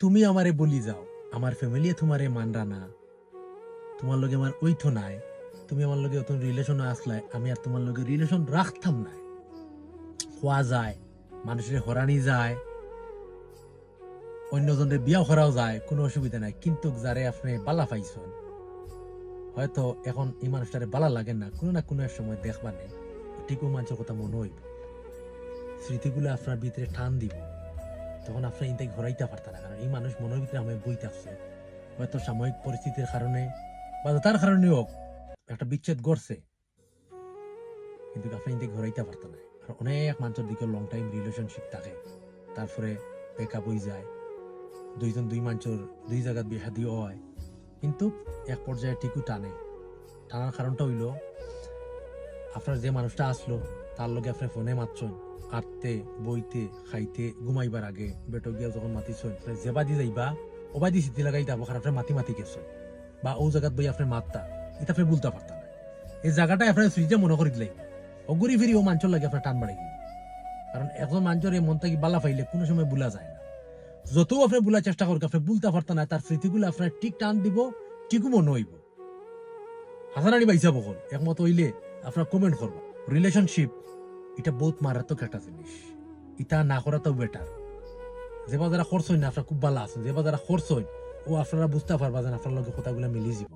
তুমি আমারে বলি যাও, আমার ফ্যামিলি তোমারে মানরা না, তোমার লগে আমার ওইঠো নাই, তুমি আমার লগে অত রিলেশন আসলাই, আমি আর তোমার লগে রিলেশন রাখতাম না। হওয়া যায়, মানুষের হরানি যায়, অন্যজনের বিয়া করাও যায়, কোনো অসুবিধা নাই, কিন্তু যারে আপনি বালা পাইছেন, হয়তো এখন এই মানুষটারে বালা লাগে না, কোনো না কোনো এক সময় দেখবা নেই ঠিক ও মানুষের কথা মনে হইব, স্মৃতিগুলো আপনার ভিতরে টান দিব, তখন আপনার ইনটাকে ঘরাইতে পারতেন না, কারণ এই মানুষ মনের ভিতরে আমি বইতে আসছে, হয়তো সাময়িক পরিস্থিতির কারণে বা তার কারণে হোক একটা বিচ্ছেদ ঘটছে, কিন্তু আপনি ইনটাকে ঘরাইতে পারতেন না। আর অনেক মানুষের দিকে লং টাইম রিলেশনশিপ থাকে, তারপরে ব্রেকআপ হয়ে যায়, দুইজন দুই মানুষের দুই জায়গায় বিয়া দিয়ে হয়, কিন্তু এক পর্যায়ে ঠিকই টানার কারণটা হইল আপনার যে মানুষটা আসলো তার লগে আপনি ফোনে মাতছেন, আটতে বইতে খাইতে ঘুমাইবার আগে বেটো গিয়া যখন মাতিছেন, যেবা দি যাইবা ওবা দি সিদ্ধি লাগাই যাবো, কারণ আপনার মাতি মাতি গেছেন, বা ও জায়গাত বই আপনার মাতটা এটা আপনি বলতে পারতেন না, এই জায়গাটাই আপনার সুইচে মনে করি দিলাই অগুরি ফিরি ও মানুষের লাগে আপনার টান বাড়াই গেল, কারণ একজন মানুষের এই মনটা কি বালা পাইলে কোনো সময় ভুলা যায় না, যত আপনি ভুলার চেষ্টা করুক আপনি ভুলতে পারতেন না, তার স্মৃতিগুলো আপনার ঠিক টান দিব, ঠিকও মনে হইব। হাসানানি বাইসা বকল একমত হইলে আপনার কমেন্ট করবা। রিলেশনশিপ এটা বহুত মারাত্মক একটা জিনিস, এটা না করাটাও বেটার। যেবা যারা খরচ হয় না আপনার খুব ভালো আছেন, যেবা যারা খরচ হয় ও আপনারা বুঝতে পারবা যে আপনার লগে কথাগুলো মিলি যাব।